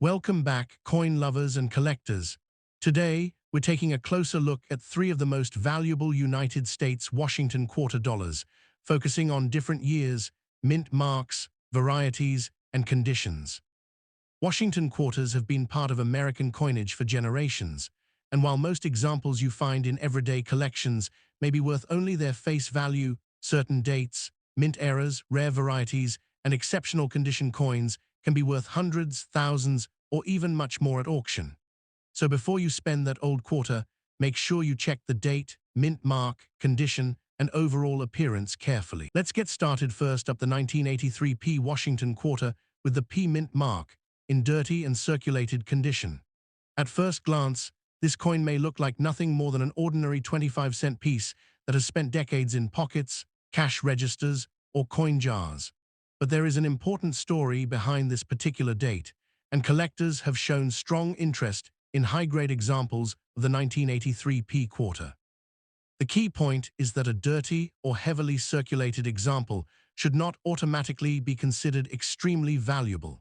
Welcome back, coin lovers and collectors. Today, we're taking a closer look at three of the most valuable United States Washington quarter dollars, focusing on different years, mint marks, varieties, and conditions. Washington quarters have been part of American coinage for generations, and while most examples you find in everyday collections may be worth only their face value, certain dates, mint eras, rare varieties, and exceptional condition coins can be worth hundreds, thousands, or even much more at auction. So before you spend that old quarter, make sure you check the date, mint mark, condition, and overall appearance carefully. Let's get started first up the 1983 P Washington quarter with the P mint mark, in dirty and circulated condition. At first glance, this coin may look like nothing more than an ordinary 25-cent piece that has spent decades in pockets, cash registers, or coin jars. But there is an important story behind this particular date, and collectors have shown strong interest in high-grade examples of the 1983 P quarter. The key point is that a dirty or heavily circulated example should not automatically be considered extremely valuable.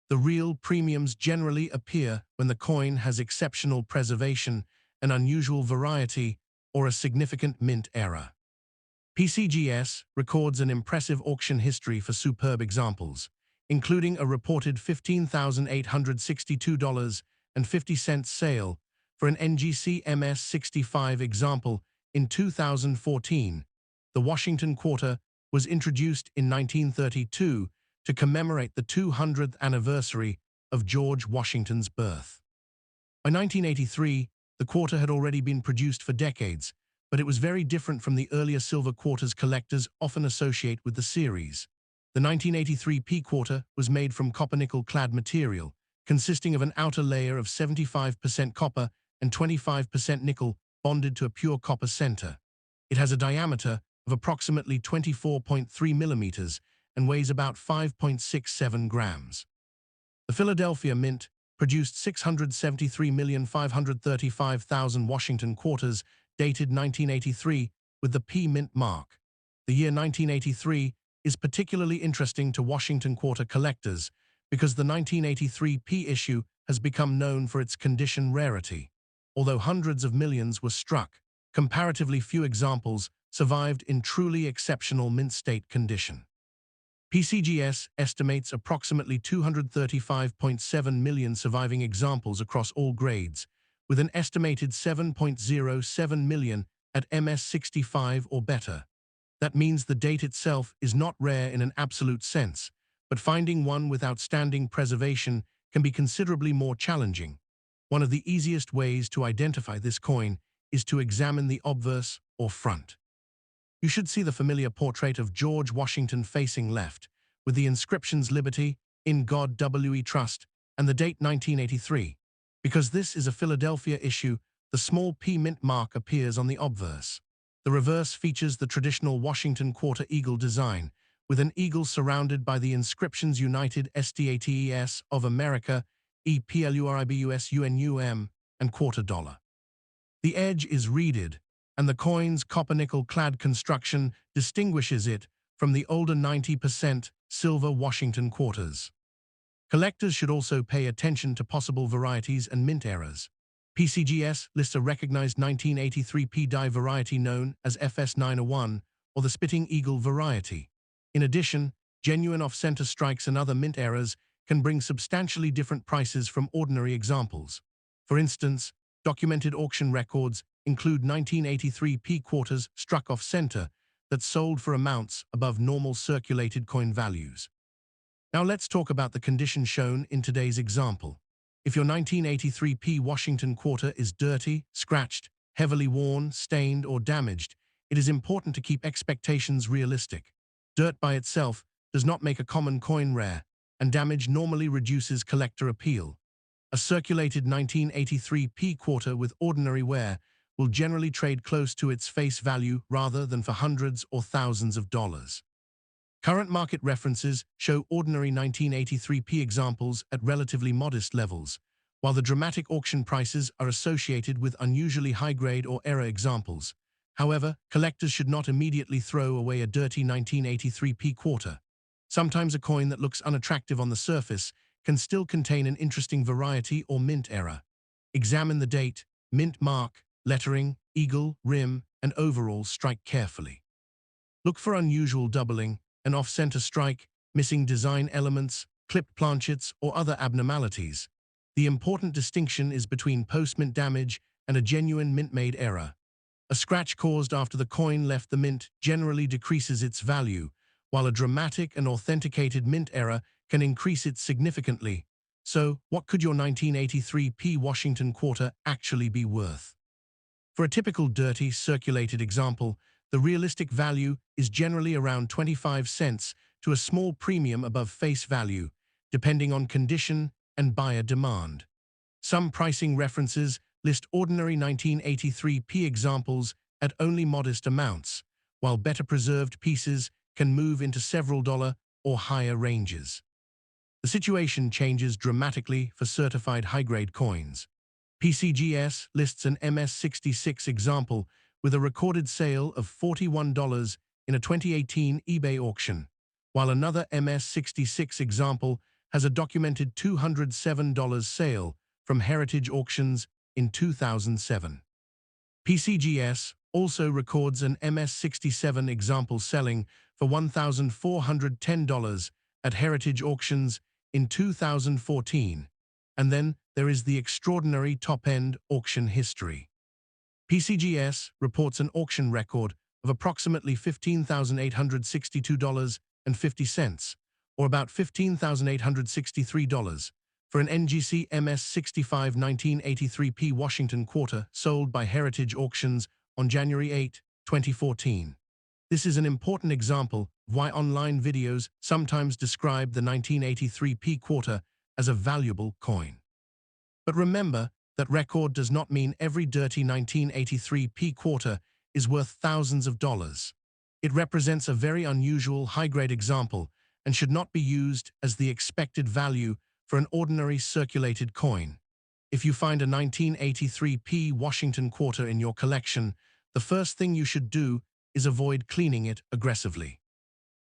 The real premiums generally appear when the coin has exceptional preservation, an unusual variety, or a significant mint era. PCGS records an impressive auction history for superb examples, including a reported $15,862.50 sale for an NGC MS65 example in 2014. The Washington quarter was introduced in 1932 to commemorate the 200th anniversary of George Washington's birth. By 1983, the quarter had already been produced for decades, but it was very different from the earlier silver quarters collectors often associate with the series. The 1983 P quarter was made from copper-nickel-clad material, consisting of an outer layer of 75% copper and 25% nickel bonded to a pure copper center. It has a diameter of approximately 24.3 millimeters and weighs about 5.67 grams. The Philadelphia Mint produced 673,535,000 Washington quarters dated 1983 with the P mint mark. The year 1983 is particularly interesting to Washington quarter collectors because the 1983 P issue has become known for its condition rarity. Although hundreds of millions were struck, comparatively few examples survived in truly exceptional mint state condition. PCGS estimates approximately 235.7 million surviving examples across all grades, with an estimated 7.07 million at MS65 or better. That means the date itself is not rare in an absolute sense, but finding one with outstanding preservation can be considerably more challenging. One of the easiest ways to identify this coin is to examine the obverse or front. You should see the familiar portrait of George Washington facing left, with the inscriptions Liberty, In God We Trust, and the date 1983. Because this is a Philadelphia issue, the small P mint mark appears on the obverse. The reverse features the traditional Washington quarter eagle design, with an eagle surrounded by the inscriptions United States of America, EPLURIBUS UNUM, and quarter dollar. The edge is reeded, and the coin's copper-nickel-clad construction distinguishes it from the older 90% silver Washington quarters. Collectors should also pay attention to possible varieties and mint eras. PCGS lists a recognized 1983 P die variety known as FS901, or the Spitting Eagle variety. In addition, genuine off-center strikes and other mint eras can bring substantially different prices from ordinary examples. For instance, documented auction records include 1983 P quarters struck off-center that sold for amounts above normal circulated coin values. Now let's talk about the condition shown in today's example. If your 1983 P Washington quarter is dirty, scratched, heavily worn, stained, or damaged, it is important to keep expectations realistic. Dirt by itself does not make a common coin rare, and damage normally reduces collector appeal. A circulated 1983 P quarter with ordinary wear will generally trade close to its face value rather than for hundreds or thousands of dollars. Current market references show ordinary 1983 P examples at relatively modest levels, while the dramatic auction prices are associated with unusually high-grade or era examples. However, collectors should not immediately throw away a dirty 1983 P quarter. Sometimes a coin that looks unattractive on the surface can still contain an interesting variety or mint error. Examine the date, mint mark, lettering, eagle, rim, and overall strike carefully. Look for unusual doubling, an off-center strike, missing design elements, clipped planchets, or other abnormalities. The important distinction is between post-mint damage and a genuine mint-made error. A scratch caused after the coin left the mint generally decreases its value, while a dramatic and authenticated mint error can increase it significantly. So, what could your 1983 Washington quarter actually be worth? For a typical dirty, circulated example, the realistic value is generally around 25 cents to a small premium above face value, depending on condition and buyer demand. Some pricing references list ordinary 1983 examples at only modest amounts, while better preserved pieces can move into several dollar or higher ranges. The situation changes dramatically for certified high-grade coins. PCGS lists an MS66 example with a recorded sale of $41 in a 2018 eBay auction, while another MS66 example has a documented $207 sale from Heritage Auctions in 2007. PCGS also records an MS67 example selling for $1,410 at Heritage Auctions in 2014, and then there is the extraordinary top-end auction history. PCGS reports an auction record of approximately $15,862.50, or about $15,863, for an NGC MS65 1983 Washington quarter sold by Heritage Auctions on January 8, 2014. This is an important example of why online videos sometimes describe the 1983 quarter as a valuable coin. But remember that record does not mean every dirty 1983 quarter is worth thousands of dollars. It represents a very unusual high-grade example and should not be used as the expected value for an ordinary circulated coin. If you find a 1983 Washington quarter in your collection, the first thing you should do is avoid cleaning it aggressively.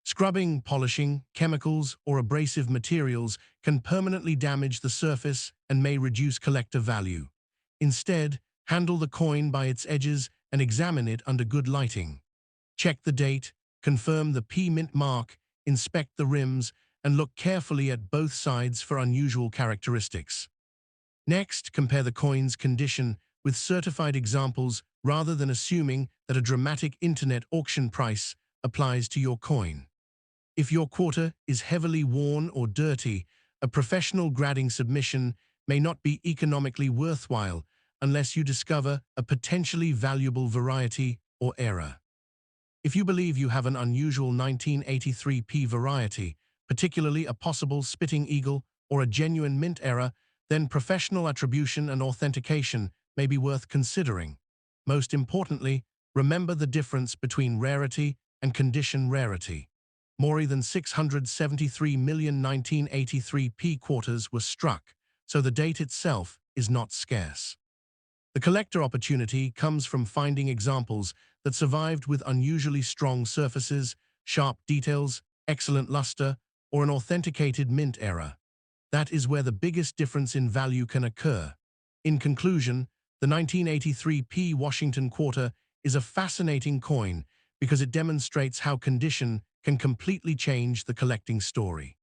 Scrubbing, polishing, chemicals, or abrasive materials can permanently damage the surface and may reduce collector value. Instead, handle the coin by its edges and examine it under good lighting. Check the date, confirm the P-mint mark, inspect the rims, and look carefully at both sides for unusual characteristics. Next, compare the coin's condition with certified examples rather than assuming that a dramatic internet auction price applies to your coin. If your quarter is heavily worn or dirty, a professional grading submission may not be economically worthwhile unless you discover a potentially valuable variety or error. If you believe you have an unusual 1983 variety, particularly a possible spitting eagle or a genuine mint error, then professional attribution and authentication may be worth considering. Most importantly, remember the difference between rarity and condition rarity. More than 673 million 1983 quarters were struck, so the date itself is not scarce. The collector opportunity comes from finding examples that survived with unusually strong surfaces, sharp details, excellent luster, or an authenticated mint error. That is where the biggest difference in value can occur. In conclusion, the 1983 Washington quarter is a fascinating coin because it demonstrates how condition can completely change the collecting story.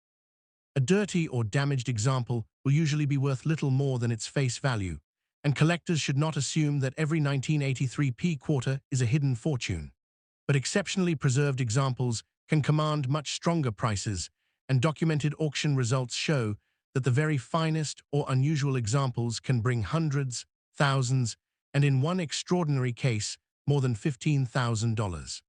A dirty or damaged example will usually be worth little more than its face value, and collectors should not assume that every 1983 quarter is a hidden fortune. But exceptionally preserved examples can command much stronger prices, and documented auction results show that the very finest or unusual examples can bring hundreds, thousands, and in one extraordinary case, more than $15,000.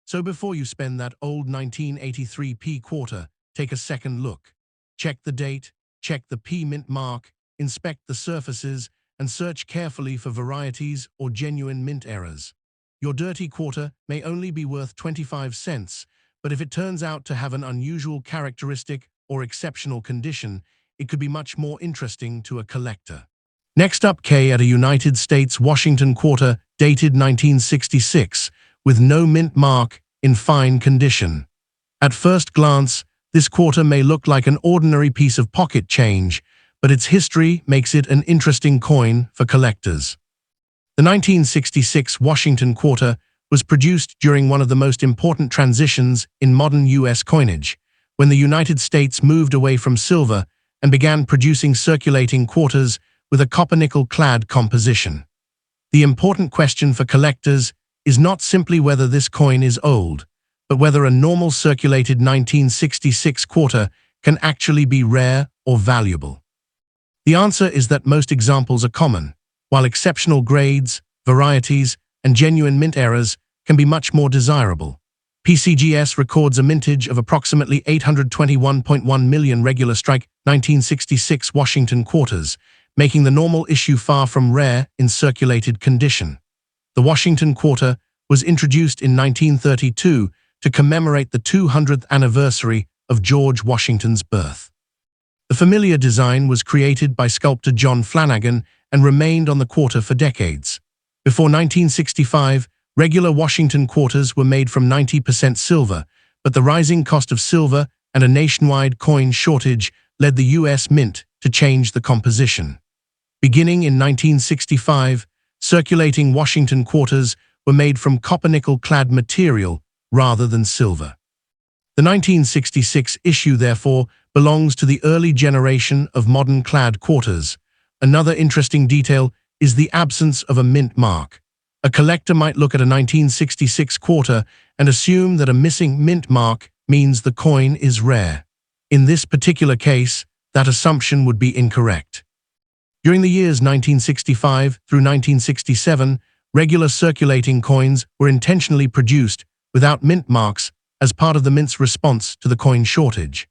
So before you spend that old 1983 quarter, take a second look. Check the date, check the P-mint mark, inspect the surfaces, and search carefully for varieties or genuine mint errors. Your dirty quarter may only be worth 25 cents, but if it turns out to have an unusual characteristic or exceptional condition, it could be much more interesting to a collector. Next up, K at a United States Washington quarter dated 1966, with no mint mark, in fine condition. At first glance, This quarter may look like an ordinary piece of pocket change, but its history makes it an interesting coin for collectors. The 1966 Washington quarter was produced during one of the most important transitions in modern U.S. coinage, when the United States moved away from silver and began producing circulating quarters with a copper-nickel-clad composition. The important question for collectors is not simply whether this coin is old, but whether a normal circulated 1966 quarter can actually be rare or valuable. The answer is that most examples are common, while exceptional grades, varieties, and genuine mint errors can be much more desirable. PCGS records a mintage of approximately 821.1 million regular strike 1966 Washington quarters, making the normal issue far from rare in circulated condition. The Washington quarter was introduced in 1932 to commemorate the 200th anniversary of George Washington's birth. The familiar design was created by sculptor John Flanagan and remained on the quarter for decades. Before 1965, regular Washington quarters were made from 90% silver, but the rising cost of silver and a nationwide coin shortage led the U.S. Mint to change the composition. Beginning in 1965, circulating Washington quarters were made from copper-nickel-clad material rather than silver. The 1966 issue, therefore, belongs to the early generation of modern clad quarters. Another interesting detail is the absence of a mint mark. A collector might look at a 1966 quarter and assume that a missing mint mark means the coin is rare. In this particular case, that assumption would be incorrect. During the years 1965 through 1967, regular circulating coins were intentionally produced without mint marks as part of the mint's response to the coin shortage.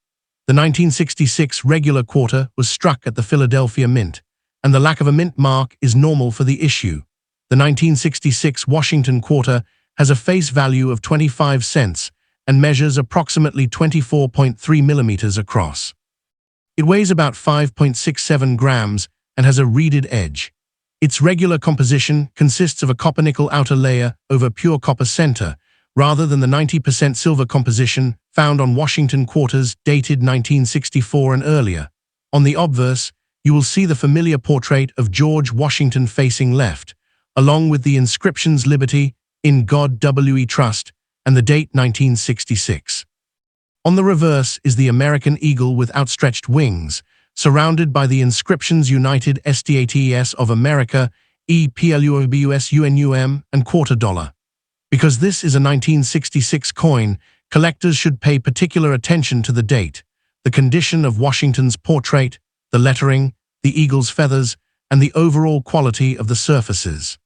The 1966 regular quarter was struck at the Philadelphia Mint, and the lack of a mint mark is normal for the issue. The 1966 Washington quarter has a face value of 25 cents and measures approximately 24.3 millimeters across. It weighs about 5.67 grams and has a reeded edge. Its regular composition consists of a copper-nickel outer layer over pure copper center, rather than the 90% silver composition found on Washington quarters dated 1964 and earlier. On the obverse, you will see the familiar portrait of George Washington facing left, along with the inscriptions "Liberty," "In God We Trust," and the date 1966. On the reverse is the American eagle with outstretched wings, surrounded by the inscriptions "United States of America," "EPLUBUS UNUM," and "Quarter Dollar." Because this is a 1966 coin, collectors should pay particular attention to the date, the condition of Washington's portrait, the lettering, the eagle's feathers, and the overall quality of the surfaces.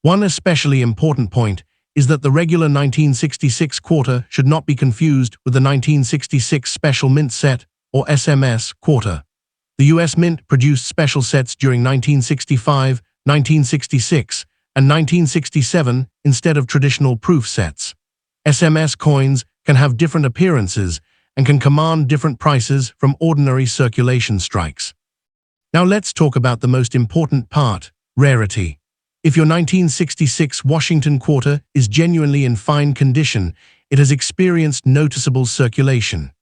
One especially important point is that the regular 1966 quarter should not be confused with the 1966 Special Mint Set, or SMS, quarter. The U.S. Mint produced special sets during 1965, 1966, and 1967 instead of traditional proof sets. SMS coins can have different appearances and can command different prices from ordinary circulation strikes. Now let's talk about the most important part, rarity. If your 1966 Washington quarter is genuinely in fine condition, it has experienced noticeable circulation.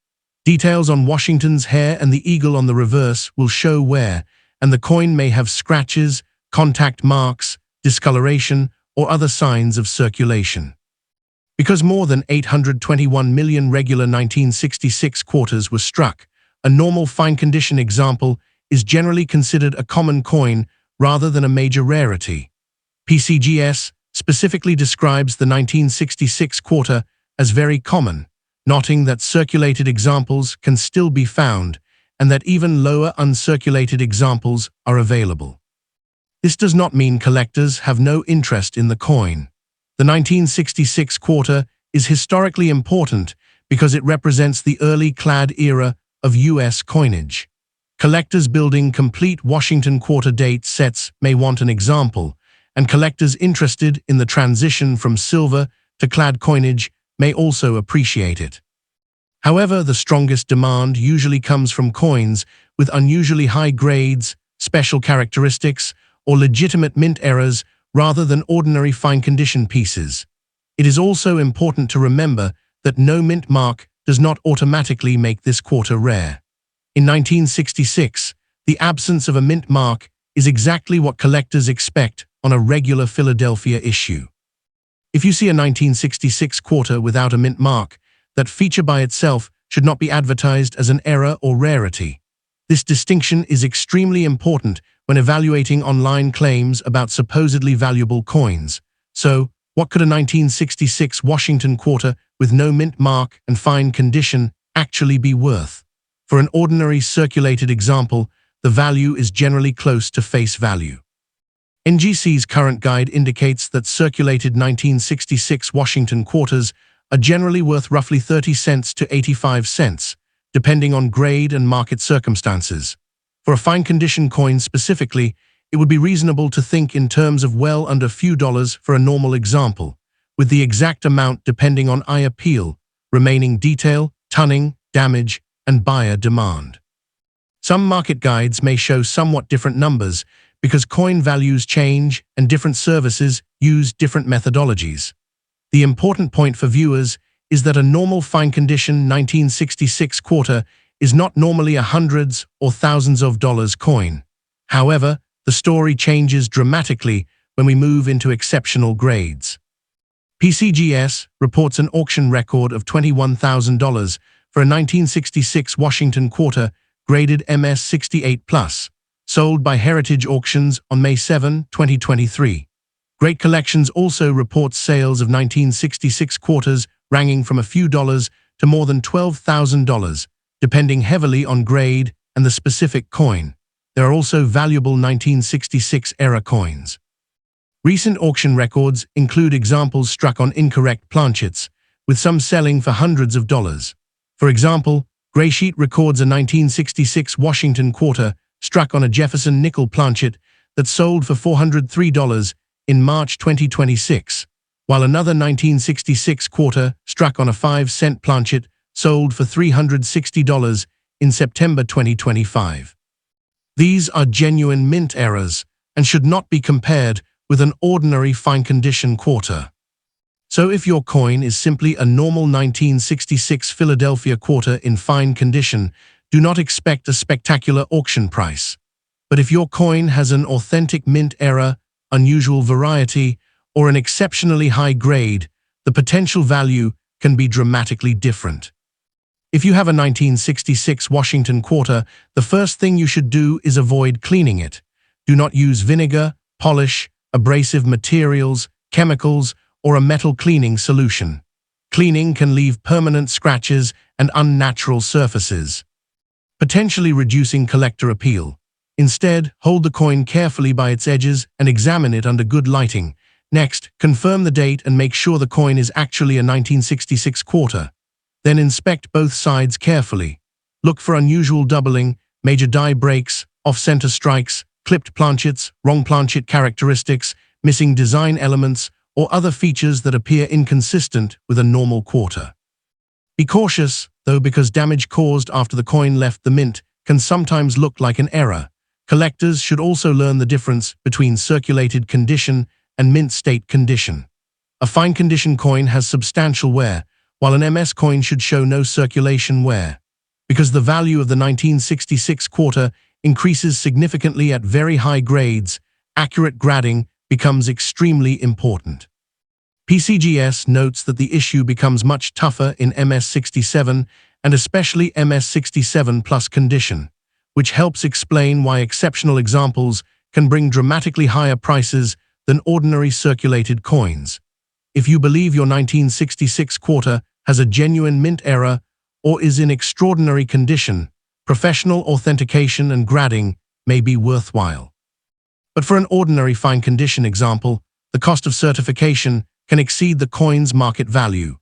Details on Washington's hair and the eagle on the reverse will show wear, and the coin may have scratches, contact marks, discoloration, or other signs of circulation. Because more than 821 million regular 1966 quarters were struck, a normal fine-condition example is generally considered a common coin rather than a major rarity. PCGS specifically describes the 1966 quarter as very common, noting that circulated examples can still be found and that even lower uncirculated examples are available. This does not mean collectors have no interest in the coin. The 1966 quarter is historically important because it represents the early clad era of U.S. coinage. Collectors building complete Washington quarter date sets may want an example, and collectors interested in the transition from silver to clad coinage may also appreciate it. However, the strongest demand usually comes from coins with unusually high grades, special characteristics, or legitimate mint errors rather than ordinary fine-condition pieces. It is also important to remember that no mint mark does does not automatically make this quarter rare. In 1966, the absence of a mint mark is exactly what collectors expect on a regular Philadelphia issue. If you see a 1966 quarter without a mint mark, that feature by itself should not be advertised as an error or rarity. This distinction is extremely important when evaluating online claims about supposedly valuable coins. So, what could a 1966 Washington quarter with no mint mark and fine condition actually be worth? For an ordinary circulated example, the value is generally close to face value. NGC's current guide indicates that circulated 1966 Washington quarters are generally worth roughly 30 cents to 85 cents, depending on grade and market circumstances. For a fine condition coin specifically, it would be reasonable to think in terms of well under few dollars for a normal example, with the exact amount depending on eye appeal, remaining detail, tunning, damage, and buyer demand. Some market guides may show somewhat different numbers because coin values change and different services use different methodologies. The important point for viewers is that a normal fine condition 1966 quarter is not normally a hundreds or thousands of dollars coin. However, the story changes dramatically when we move into exceptional grades. PCGS reports an auction record of $21,000 for a 1966 Washington quarter graded MS 68+, sold by Heritage Auctions on May 7, 2023. Great Collections also reports sales of 1966 quarters ranging from a few dollars to more than $12,000, depending heavily on grade and the specific coin. There are also valuable 1966 era coins. Recent auction records include examples struck on incorrect planchets, with some selling for hundreds of dollars. For example, Graysheet records a 1966 Washington quarter struck on a Jefferson nickel planchet that sold for $403 in March 2026, while another 1966 quarter struck on a 5-cent planchet sold for $360 in September 2025. These are genuine mint errors and should not be compared with an ordinary fine condition quarter. So if your coin is simply a normal 1966 Philadelphia quarter in fine condition, do not expect a spectacular auction price. But if your coin has an authentic mint error, unusual variety, or an exceptionally high grade, the potential value can be dramatically different. If you have a 1966 Washington quarter, the first thing you should do is avoid cleaning it. Do not use vinegar, polish, abrasive materials, chemicals, or a metal cleaning solution. Cleaning can leave permanent scratches and unnatural surfaces, potentially reducing collector appeal. Instead, hold the coin carefully by its edges and examine it under good lighting. Next, confirm the date and make sure the coin is actually a 1966 quarter. Then inspect both sides carefully. Look for unusual doubling, major die breaks, off-center strikes, clipped planchets, wrong planchet characteristics, missing design elements, or other features that appear inconsistent with a normal quarter. Be cautious, though, because damage caused after the coin left the mint can sometimes look like an error. Collectors should also learn the difference between circulated condition and mint state condition. A fine condition coin has substantial wear, while an MS coin should show no circulation wear. Because the value of the 1966 quarter increases significantly at very high grades, accurate grading becomes extremely important. PCGS notes that the issue becomes much tougher in MS 67 and especially MS 67 plus condition, which helps explain why exceptional examples can bring dramatically higher prices than ordinary circulated coins. If you believe your 1966 quarter has a genuine mint error or is in extraordinary condition, professional authentication and grading may be worthwhile. But for an ordinary fine condition example, the cost of certification can exceed the coin's market value.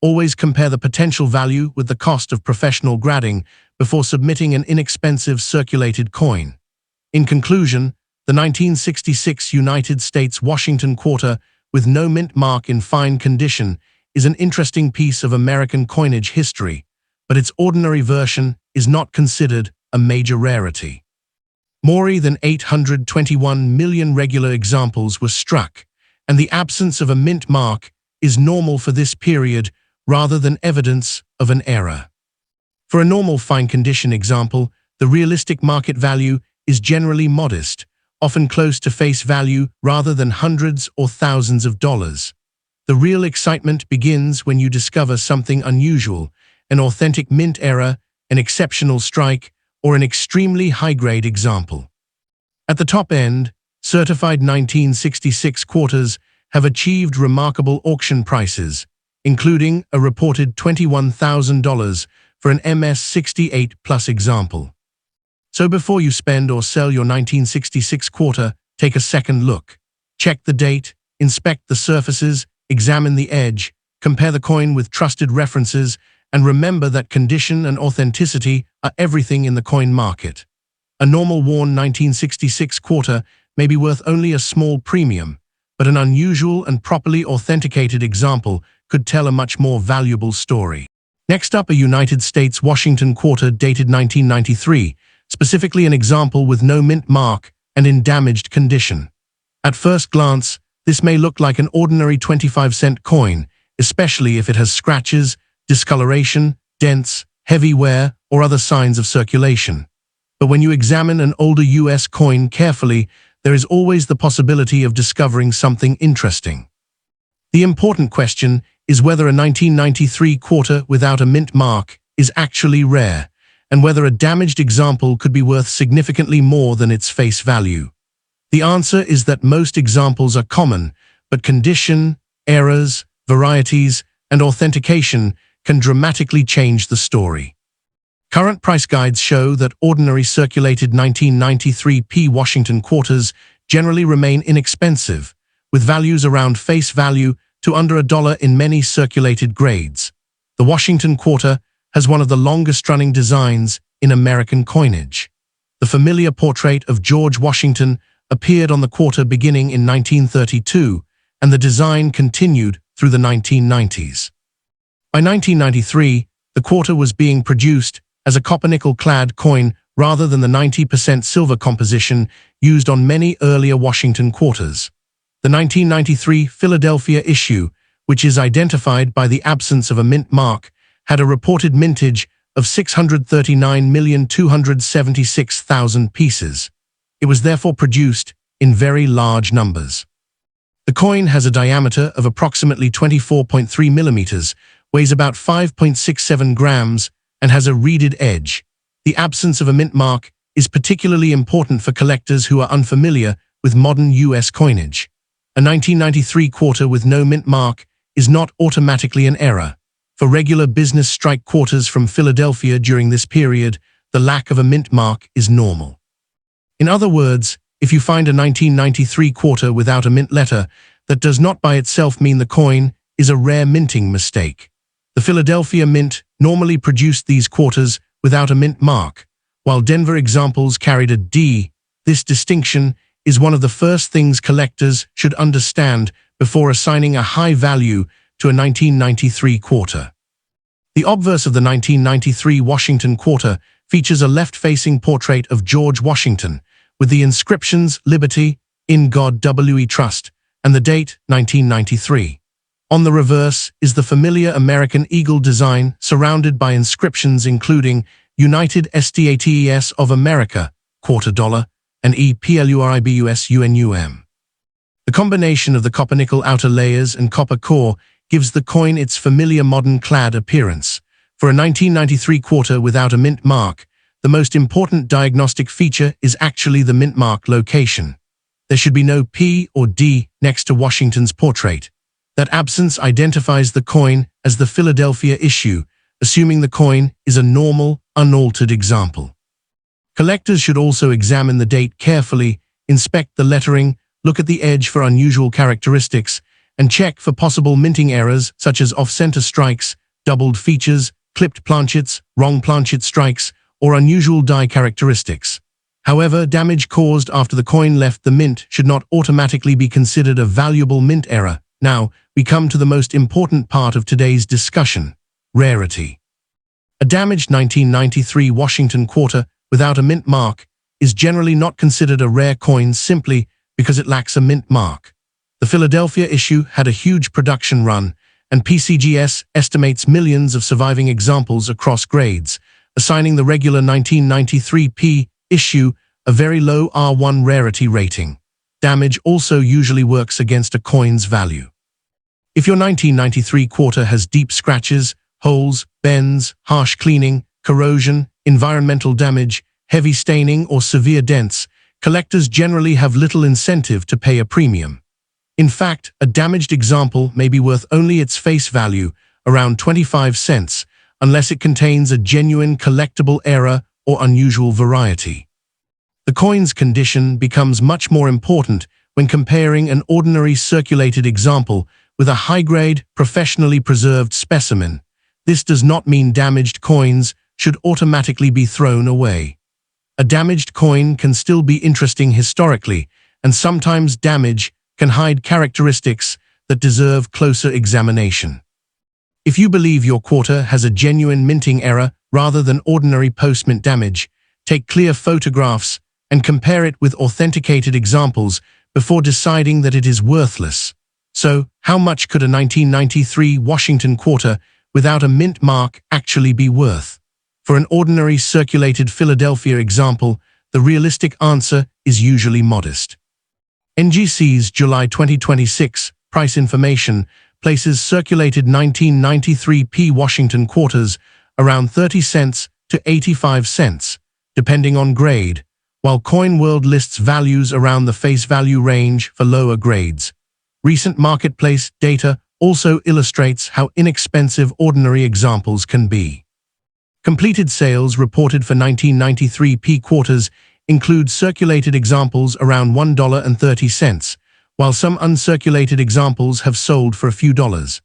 Always compare the potential value with the cost of professional grading before submitting an inexpensive circulated coin. In conclusion, the 1966 United States Washington quarter with no mint mark in fine condition is an interesting piece of American coinage history, but its ordinary version is not considered a major rarity. More than 821 million regular examples were struck, and the absence of a mint mark is normal for this period rather than evidence of an error. For a normal fine condition example, the realistic market value is generally modest, often close to face value rather than hundreds or thousands of dollars. The real excitement begins when you discover something unusual, an authentic mint error, an exceptional strike, or an extremely high-grade example. At the top end, certified 1966 quarters have achieved remarkable auction prices, including a reported $21,000 for an MS-68 Plus example. So before you spend or sell your 1966 quarter, take a second look. Check the date, inspect the surfaces, examine the edge, compare the coin with trusted references, and remember that condition and authenticity are everything in the coin market. A normal worn 1966 quarter may be worth only a small premium, but an unusual and properly authenticated example could tell a much more valuable story. Next up, a United States Washington quarter dated 1993, specifically an example with no mint mark and in damaged condition. At first glance, this may look like an ordinary 25-cent coin, especially if it has scratches, discoloration, dents, heavy wear, or other signs of circulation. But when you examine an older US coin carefully, there is always the possibility of discovering something interesting. The important question is whether a 1993 quarter without a mint mark is actually rare, and whether a damaged example could be worth significantly more than its face value. The answer is that most examples are common, but condition, errors, varieties, and authentication can dramatically change the story. Current price guides show that ordinary circulated 1993 P Washington quarters generally remain inexpensive, with values around face value to under $1 in many circulated grades. The Washington quarter has one of the longest-running designs in American coinage. The familiar portrait of George Washington appeared on the quarter beginning in 1932, and the design continued through the 1990s. By 1993, the quarter was being produced as a copper-nickel-clad coin rather than the 90% silver composition used on many earlier Washington quarters. The 1993 Philadelphia issue, which is identified by the absence of a mint mark, had a reported mintage of 639,276,000 pieces. It was therefore produced in very large numbers. The coin has a diameter of approximately 24.3 millimeters, weighs about 5.67 grams, and has a reeded edge. The absence of a mint mark is particularly important for collectors who are unfamiliar with modern US coinage. A 1993 quarter with no mint mark is not automatically an error. For regular business strike quarters from Philadelphia during this period, the lack of a mint mark is normal. In other words, if you find a 1993 quarter without a mint letter, that does not by itself mean the coin is a rare minting mistake. The Philadelphia Mint normally produced these quarters without a mint mark, while Denver examples carried a D. This distinction is one of the first things collectors should understand before assigning a high value to a 1993 quarter. The obverse of the 1993 Washington quarter features a left-facing portrait of George Washington, with the inscriptions Liberty, In God We Trust, and the date 1993. On the reverse is the familiar American eagle design surrounded by inscriptions including United States of America, $quarter, and EPLURIBUS UNUM. The combination of the copper-nickel outer layers and copper core gives the coin its familiar modern-clad appearance. For a 1993 quarter without a mint mark, the most important diagnostic feature is actually the mint mark location. There should be no P or D next to Washington's portrait. That absence identifies the coin as the Philadelphia issue, assuming the coin is a normal, unaltered example. Collectors should also examine the date carefully, inspect the lettering, look at the edge for unusual characteristics, and check for possible minting errors such as off-center strikes, doubled features, clipped planchets, wrong planchet strikes, or unusual die characteristics. However, damage caused after the coin left the mint should not automatically be considered a valuable mint error. Now, we come to the most important part of today's discussion: rarity. A damaged 1993 Washington quarter without a mint mark is generally not considered a rare coin simply because it lacks a mint mark. The Philadelphia issue had a huge production run, and PCGS estimates millions of surviving examples across grades, assigning the regular 1993P issue a very low R1 rarity rating. Damage also usually works against a coin's value. If your 1993 quarter has deep scratches, holes, bends, harsh cleaning, corrosion, environmental damage, heavy staining, or severe dents, collectors generally have little incentive to pay a premium. In fact, a damaged example may be worth only its face value, around 25 cents, unless it contains a genuine collectible error or unusual variety. The coin's condition becomes much more important when comparing an ordinary circulated example with a high-grade, professionally preserved specimen. This does not mean damaged coins should automatically be thrown away. A damaged coin can still be interesting historically, and sometimes damage can hide characteristics that deserve closer examination. If you believe your quarter has a genuine minting error rather than ordinary post-mint damage, take clear photographs and compare it with authenticated examples before deciding that it is worthless. So, how much could a 1993 Washington quarter without a mint mark actually be worth? For an ordinary circulated Philadelphia example, the realistic answer is usually modest. NGC's July 2026 price information places circulated 1993P Washington quarters around 30 cents to 85 cents, depending on grade, while CoinWorld lists values around the face value range for lower grades. Recent marketplace data also illustrates how inexpensive ordinary examples can be. Completed sales reported for 1993P quarters include circulated examples around $1.30, while some uncirculated examples have sold for a few dollars.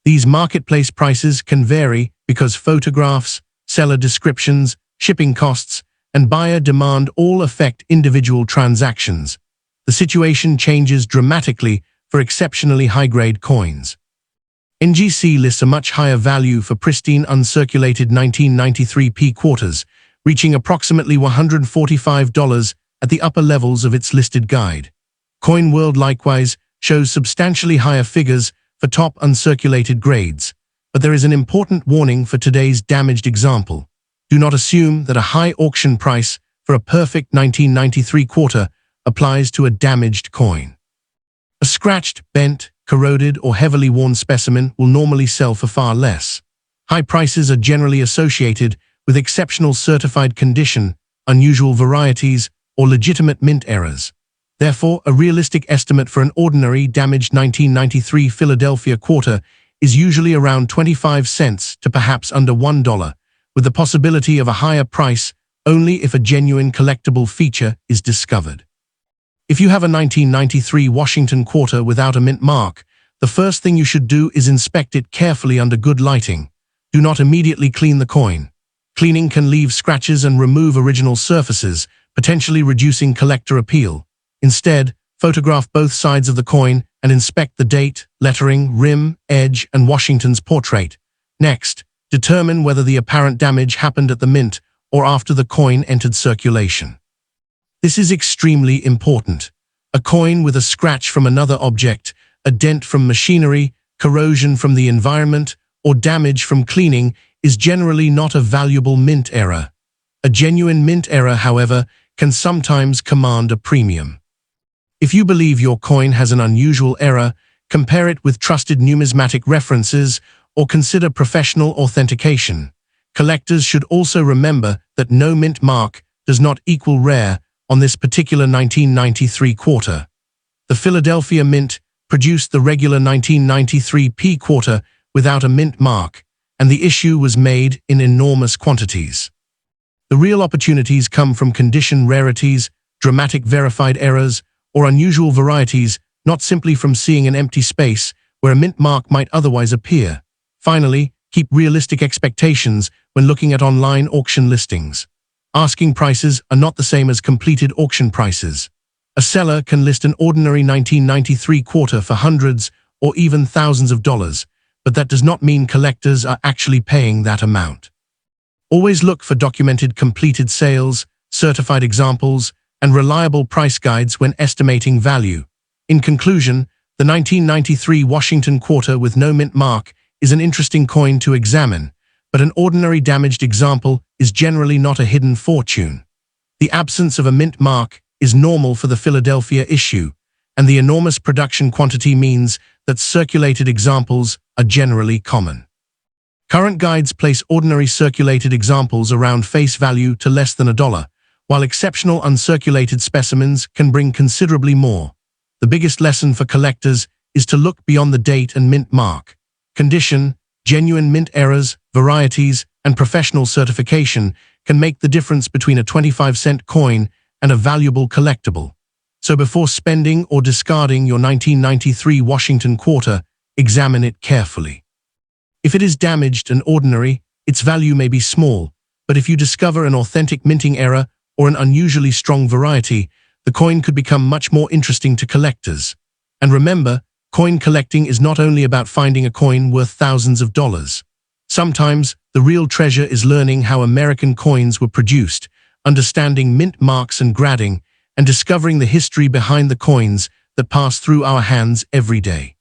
These marketplace prices can vary because photographs, seller descriptions, shipping costs, and buyer demand all affect individual transactions. The situation changes dramatically for exceptionally high-grade coins. NGC lists a much higher value for pristine uncirculated 1993P quarters, reaching approximately $145 at the upper levels of its listed guide. CoinWorld likewise shows substantially higher figures for top uncirculated grades, but there is an important warning for today's damaged example. Do not assume that a high auction price for a perfect 1993 quarter applies to a damaged coin. A scratched, bent, corroded, or heavily worn specimen will normally sell for far less. High prices are generally associated with exceptional certified condition, unusual varieties, or legitimate mint errors. Therefore, a realistic estimate for an ordinary damaged 1993 Philadelphia quarter is usually around 25 cents to perhaps under $1, with the possibility of a higher price only if a genuine collectible feature is discovered. If you have a 1993 Washington quarter without a mint mark, the first thing you should do is inspect it carefully under good lighting. Do not immediately clean the coin. Cleaning can leave scratches and remove original surfaces, potentially reducing collector appeal. Instead, photograph both sides of the coin and inspect the date, lettering, rim, edge, and Washington's portrait. Next, determine whether the apparent damage happened at the mint or after the coin entered circulation. This is extremely important. A coin with a scratch from another object, a dent from machinery, corrosion from the environment, or damage from cleaning is generally not a valuable mint error. A genuine mint error, however, can sometimes command a premium. If you believe your coin has an unusual error, compare it with trusted numismatic references or consider professional authentication. Collectors should also remember that no mint mark does not equal rare on this particular 1993 quarter. The Philadelphia Mint produced the regular 1993P quarter without a mint mark, and the issue was made in enormous quantities. The real opportunities come from condition rarities, dramatic verified errors, or unusual varieties, not simply from seeing an empty space where a mint mark might otherwise appear. Finally, keep realistic expectations when looking at online auction listings. Asking prices are not the same as completed auction prices. A seller can list an ordinary 1993 quarter for hundreds or even thousands of dollars, but that does not mean collectors are actually paying that amount. Always look for documented completed sales, certified examples, and reliable price guides when estimating value. In conclusion, The 1993 Washington quarter with no mint mark is an interesting coin to examine, but an ordinary damaged example is generally not a hidden fortune. The absence of a mint mark is normal for the Philadelphia issue, and the enormous production quantity means that circulated examples are generally common. Current guides place ordinary circulated examples around face value to less than $1, while exceptional uncirculated specimens can bring considerably more. The biggest lesson for collectors is to look beyond the date and mint mark. Condition, genuine mint errors, varieties, and professional certification can make the difference between a 25-cent coin and a valuable collectible. So before spending or discarding your 1993 Washington quarter, examine it carefully. If it is damaged and ordinary, its value may be small, but if you discover an authentic minting error or an unusually strong variety, the coin could become much more interesting to collectors. And remember, coin collecting is not only about finding a coin worth thousands of dollars. Sometimes, the real treasure is learning how American coins were produced, understanding mint marks and grading, and discovering the history behind the coins that pass through our hands every day.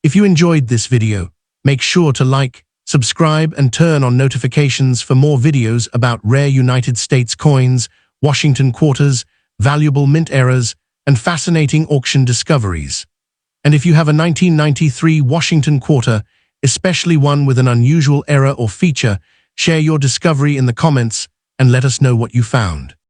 If you enjoyed this video, make sure to like, subscribe, and turn on notifications for more videos about rare United States coins, Washington quarters, valuable mint errors, and fascinating auction discoveries. And if you have a 1993 Washington quarter, especially one with an unusual error or feature, share your discovery in the comments and let us know what you found.